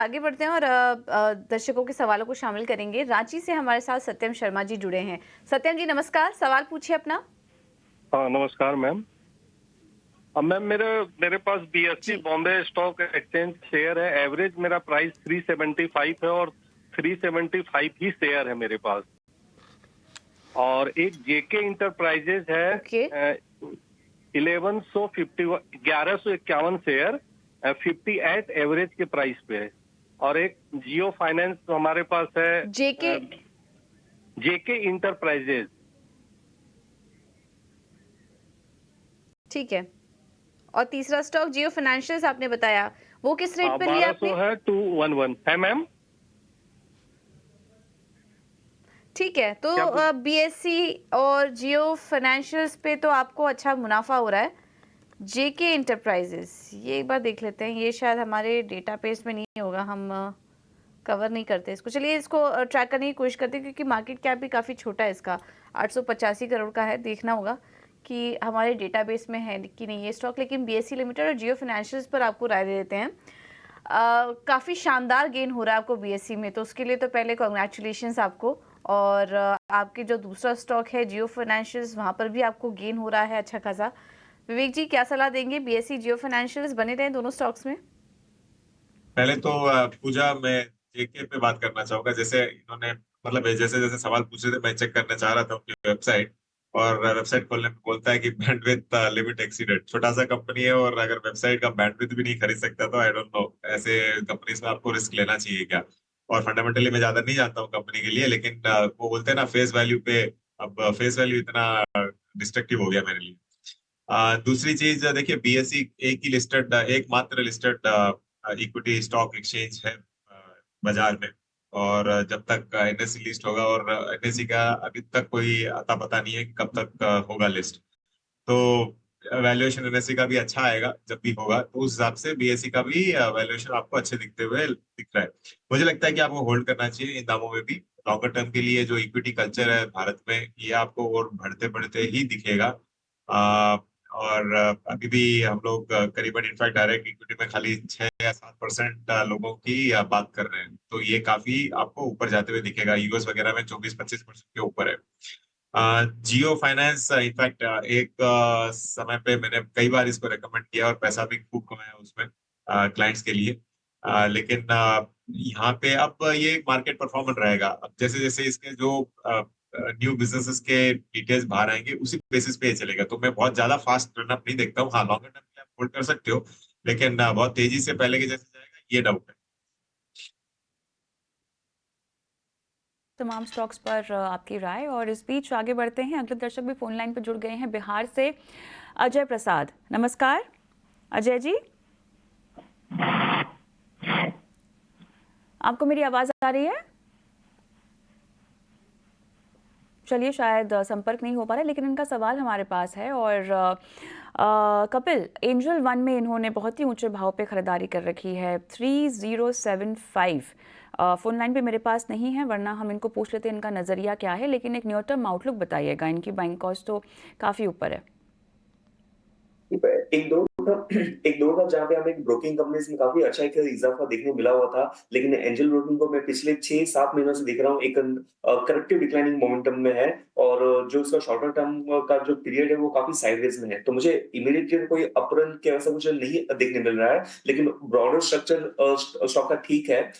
आगे बढ़ते हैं और दर्शकों के सवालों को शामिल करेंगे। रांची से हमारे साथ सत्यम शर्मा जी जुड़े हैं। सत्यम जी नमस्कार, सवाल पूछिए अपना। हाँ, नमस्कार मैम। अब मैम मेरे मेरे पास बीएसई जी। बॉम्बे स्टॉक एक्सचेंज शेयर है। एवरेज मेरा प्राइस 375 है और 375 ही शेयर है मेरे पास। और एक जेके इंटरप्राइजेज है, ओके। 1151 शेयर, 58 एवरेज के प्राइस पे है। और एक जियो फाइनेंस हमारे पास है, जेके। जेके इंटरप्राइजेज। ठीक है। और तीसरा स्टॉक जियो फाइनेंशियल्स आपने बताया, वो किस हाँ, रेट पे लिया 1200 आपने? है, 211 है मैम। ठीक है, क्या पूछ तो बीएससी और जियो फाइनेंशियल्स पे तो आपको अच्छा मुनाफा हो रहा है। जेके इंटरप्राइजेस ये एक बार देख लेते हैं, ये शायद हमारे डेटाबेस में नहीं होगा, हम कवर नहीं करते इसको। चलिए इसको ट्रैक करने की कोशिश करते हैं, क्योंकि मार्केट कैप भी काफ़ी छोटा है इसका, 885 करोड़ का है। देखना होगा कि हमारे डेटाबेस में है कि नहीं ये स्टॉक। लेकिन बीएससी लिमिटेड और जियो फाइनेंशियल्स पर आपको राय दे देते हैं। काफ़ी शानदार गेन हो रहा है आपको बीएससी में, तो उसके लिए तो पहले कॉन्ग्रेचुलेशंस आपको। और आपके जो दूसरा स्टॉक है जियो फाइनेंशियल्स, वहाँ पर भी आपको गेन हो रहा है अच्छा खासा। विवेक जी क्या सलाह देंगे? बीएससी जियो फाइनेंशियल्स बने रहें दोनों स्टॉक्स में? पहले तो पूजा, मैं जेके पे बात करना चाहूंगा। जैसे इन्होंने मतलब जैसे जैसे सवाल पूछ रहे थे, मैं चेक करना चाह रहा था उनकी वेबसाइट। और वेबसाइट खोलने पे बोलता है कि बैंडविड्थ लिमिट एक्सीडेड। छोटा सा कंपनी है और अगर वेबसाइट का बैंडविड्थ भी नहीं खरीद सकता तो आई डोंट नो ऐसे कंपनीज में आपको रिस्क लेना चाहिए क्या। और फंडामेंटली मैं ज्यादा नहीं जानता हूँ कंपनी के लिए, लेकिन वो बोलते हैं ना फेस वैल्यू पे। अब फेस वैल्यू इतना डिस्ट्रक्टिव हो गया मेरे लिए। दूसरी चीज देखिए, बीएसई एक ही लिस्टेड, एकमात्र लिस्टेड इक्विटी स्टॉक एक्सचेंज है बाजार में। और जब तक एनएससी लिस्ट होगा, और एनएससी का अभी तक कोई अता पता नहीं है कि कब तक होगा लिस्ट। तो वैल्यूएशन एनएससी का भी अच्छा आएगा जब भी होगा, तो उस हिसाब से बीएसई का भी वैल्यूएशन आपको अच्छे दिखते हुए दिख रहा है। मुझे लगता है कि आपको होल्ड करना चाहिए इन दामों में भी। लॉन्गर टर्म के लिए जो इक्विटी कल्चर है भारत में, ये आपको और बढ़ते बढ़ते ही दिखेगा। और अभी भी हम लोग करीबन इनफैक्ट डायरेक्ट इक्विटी में खाली 6 या 7% लोगों की बात कर रहे हैं। तो ये काफी आपको ऊपर जाते हुए दिखेगा। यूएस वगैरह में 24-25% के ऊपर है। जियो फाइनेंस इनफैक्ट एक समय पे मैंने कई बार इसको रेकमेंड किया और पैसा भी खूब कमाया उसमें क्लाइंट्स के लिए। लेकिन यहाँ पे अब ये मार्केट परफॉर्मेंस रहेगा। अब जैसे जैसे इसके जो न्यू बिजनेसेस के डिटेल्स बाहर आएंगे, उसी बेसिस पे ये चलेगा। तो मैं बहुत ज्यादा फास्ट रन अप नहीं देखता हूँ। हाँ, लॉन्गर टर्म के लिए आप होल्ड कर सकते हो, लेकिन बहुत तेजी से पहले के जैसे जाएगा ये डाउट है। तमाम स्टॉक्स पर आपकी राय। और इस बीच आगे बढ़ते हैं, अगले दर्शक भी फोन लाइन पर जुड़ गए हैं, बिहार से अजय प्रसाद। नमस्कार अजय जी, आपको मेरी आवाज आ रही है? चलिए शायद संपर्क नहीं हो पा रहा है, लेकिन इनका सवाल हमारे पास है। और कपिल, एंजल वन में इन्होंने बहुत ही ऊंचे भाव पे खरीदारी कर रखी है, 3075। फोन लाइन पे मेरे पास नहीं है, वरना हम इनको पूछ लेते हैं इनका नज़रिया क्या है। लेकिन एक न्यू टर्म आउटलुक बताइएगा, इनकी बाइंग कॉस्ट तो काफ़ी ऊपर है। एक दो एक दो था जहाँ पे हमें ब्रोकिंग कंपनीज में काफी अच्छा एक इजाफा देखने मिला हुआ था, लेकिन एंजल ब्रोकिंग को मैं पिछले 6-7 महीनों से देख रहा हूँ एक करेक्टिव डिक्लाइनिंग मोमेंटम में है। और जो उसका शॉर्टर टर्म का जो पीरियड है वो काफी साइडवेज में है। तो मुझे इमीडिएटली कोई अपरन के वैसा कुछ नहीं देखने मिल रहा है, लेकिन ब्रॉडर स्ट्रक्चर स्टॉक का ठीक है।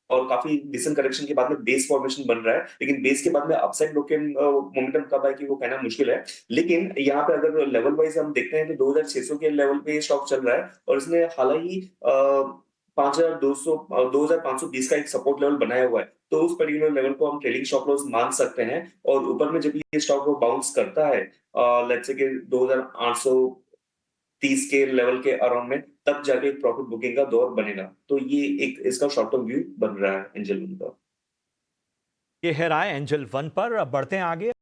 और काफी डिसेंट करेक्शन के बाद में बेस फॉर्मेशन बन रहा है, लेकिन बेस के बाद में अपसाइड मोमेंटम कब है कि वो कहना मुश्किल है। लेकिन यहाँ पे अगर लेवल वाइज हम देखते हैं तो 2600 के लेवल पे स्टॉक चल रहा है, और इसने हालांकि 5200 2520 का एक सपोर्ट लेवल बनाया हुआ है। तो उस पर्टिकुलर लेवल को हम ट्रेलिंग स्टॉप लॉस मान सकते हैं। और ऊपर में जब ये स्टॉक को बाउंस करता है लेट्स से कि 2830 के लेवल के अराउंड में, तब जाके एक प्रॉफिट बुकिंग का दौर बनेगा। तो ये एक इसका शॉर्ट टर्म व्यू बन रहा है एंजल का। ये है राय एंजल वन पर। बढ़ते हैं आगे।